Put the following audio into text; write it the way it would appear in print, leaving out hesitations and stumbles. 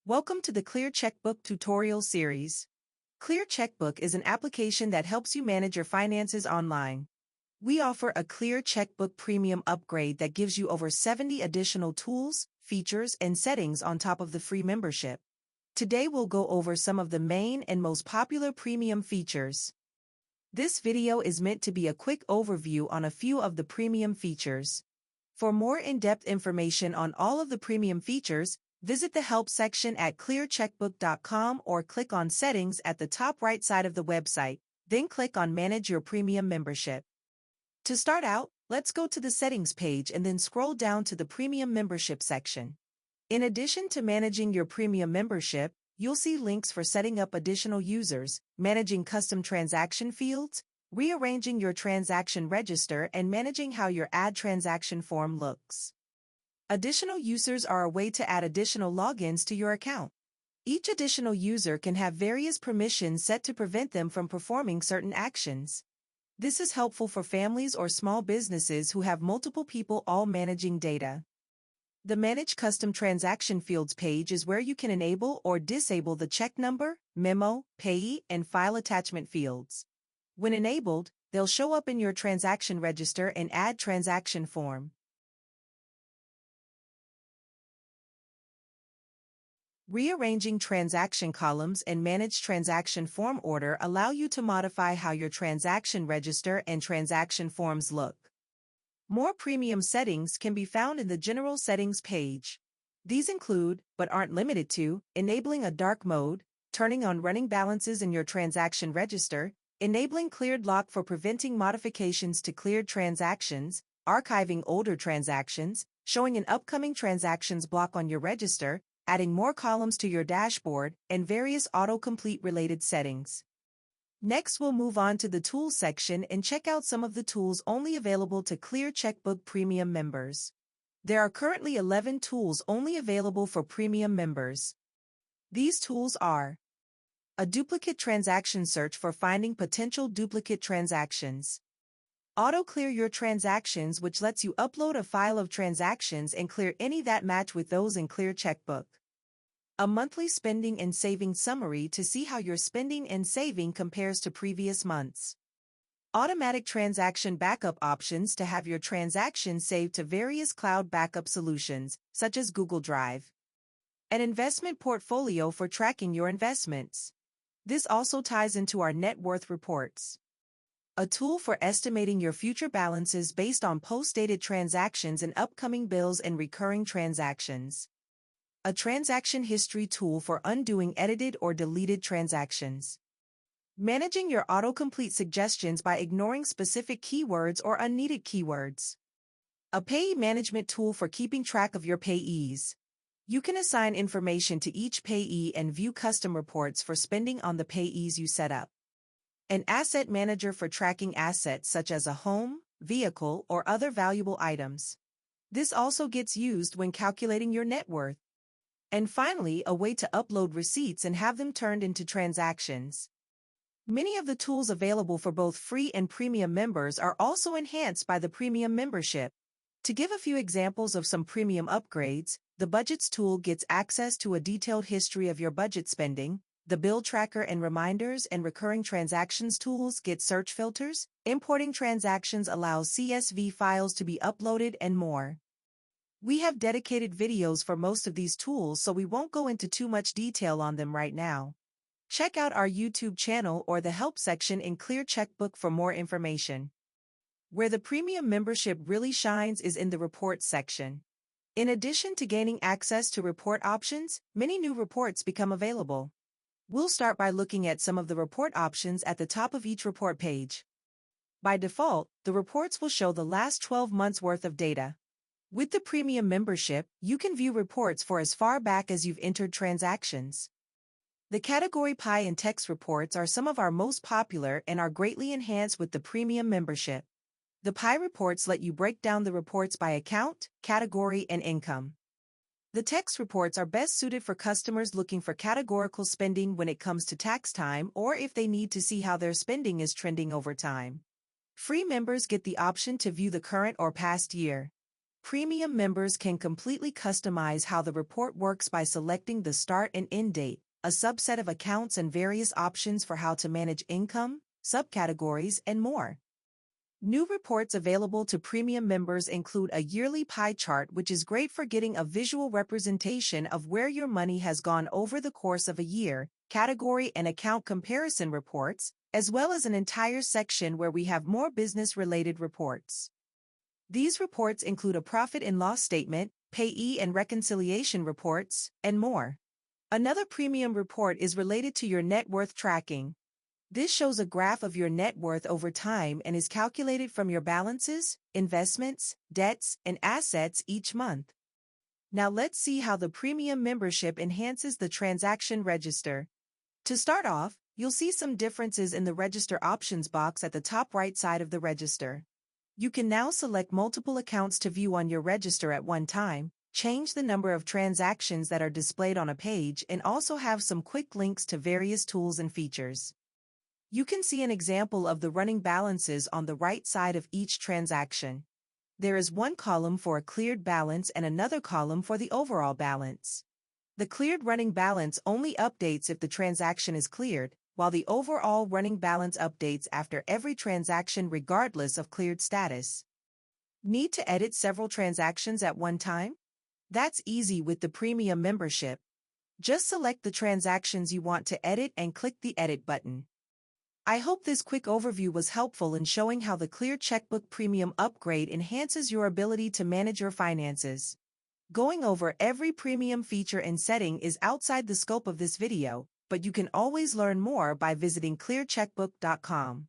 Welcome to the ClearCheckbook tutorial series. ClearCheckbook is an application that helps you manage your finances online. We offer a ClearCheckbook Premium upgrade that gives you over 70 additional tools, features, and settings on top of the free membership. Today we'll go over some of the main and most popular premium features. This video is meant to be a quick overview on a few of the premium features. For more in-depth information on all of the premium features, visit the Help section at ClearCheckbook.com or click on Settings at the top right side of the website, then click on Manage Your Premium Membership. To start out, let's go to the Settings page and then scroll down to the Premium Membership section. In addition to managing your premium membership, you'll see links for setting up additional users, managing custom transaction fields, rearranging your transaction register, and managing how your add transaction form looks. Additional users are a way to add additional logins to your account. Each additional user can have various permissions set to prevent them from performing certain actions. This is helpful for families or small businesses who have multiple people all managing data. The Manage Custom Transaction Fields page is where you can enable or disable the check number, memo, payee, and file attachment fields. When enabled, they'll show up in your transaction register and add transaction form. Rearranging transaction columns and manage transaction form order allow you to modify how your transaction register and transaction forms look. More premium settings can be found in the General Settings page. These include, but aren't limited to, enabling a dark mode, turning on running balances in your transaction register, enabling cleared lock for preventing modifications to cleared transactions, archiving older transactions, showing an upcoming transactions block on your register, adding more columns to your dashboard, and various autocomplete related settings. Next, we'll move on to the Tools section and check out some of the tools only available to ClearCheckbook Premium members. There are currently 11 tools only available for Premium members. These tools are a duplicate transaction search for finding potential duplicate transactions. Auto-clear your transactions, which lets you upload a file of transactions and clear any that match with those in ClearCheckbook. A monthly spending and saving summary to see how your spending and saving compares to previous months. Automatic transaction backup options to have your transactions saved to various cloud backup solutions, such as Google Drive. An investment portfolio for tracking your investments. This also ties into our net worth reports. A tool for estimating your future balances based on post-dated transactions and upcoming bills and recurring transactions. A transaction history tool for undoing edited or deleted transactions. Managing your autocomplete suggestions by ignoring specific keywords or unneeded keywords. A payee management tool for keeping track of your payees. You can assign information to each payee and view custom reports for spending on the payees you set up. An asset manager for tracking assets such as a home, vehicle, or other valuable items. This also gets used when calculating your net worth. And finally, a way to upload receipts and have them turned into transactions. Many of the tools available for both free and premium members are also enhanced by the premium membership. To give a few examples of some premium upgrades, the Budgets tool gets access to a detailed history of your budget spending. The Bill Tracker and Reminders and Recurring Transactions tools get search filters. Importing transactions allows CSV files to be uploaded, and more. We have dedicated videos for most of these tools, so we won't go into too much detail on them right now. Check out our YouTube channel or the Help section in ClearCheckbook for more information. Where the premium membership really shines is in the Reports section. In addition to gaining access to report options, many new reports become available. We'll start by looking at some of the report options at the top of each report page. By default, the reports will show the last 12 months worth of data. With the premium membership, you can view reports for as far back as you've entered transactions. The category pie and text reports are some of our most popular and are greatly enhanced with the premium membership. The pie reports let you break down the reports by account, category, and income. The text reports are best suited for customers looking for categorical spending when it comes to tax time or if they need to see how their spending is trending over time. Free members get the option to view the current or past year. Premium members can completely customize how the report works by selecting the start and end date, a subset of accounts, and various options for how to manage income, subcategories, and more. New reports available to premium members include a yearly pie chart, which is great for getting a visual representation of where your money has gone over the course of a year, category and account comparison reports, as well as an entire section where we have more business-related reports. These reports include a profit and loss statement, payee and reconciliation reports, and more. Another premium report is related to your net worth tracking. This shows a graph of your net worth over time and is calculated from your balances, investments, debts, and assets each month. Now let's see how the premium membership enhances the transaction register. To start off, you'll see some differences in the register options box at the top right side of the register. You can now select multiple accounts to view on your register at one time, change the number of transactions that are displayed on a page, and also have some quick links to various tools and features. You can see an example of the running balances on the right side of each transaction. There is one column for a cleared balance and another column for the overall balance. The cleared running balance only updates if the transaction is cleared, while the overall running balance updates after every transaction regardless of cleared status. Need to edit several transactions at one time? That's easy with the premium membership. Just select the transactions you want to edit and click the Edit button. I hope this quick overview was helpful in showing how the ClearCheckbook Premium upgrade enhances your ability to manage your finances. Going over every premium feature and setting is outside the scope of this video, but you can always learn more by visiting ClearCheckbook.com.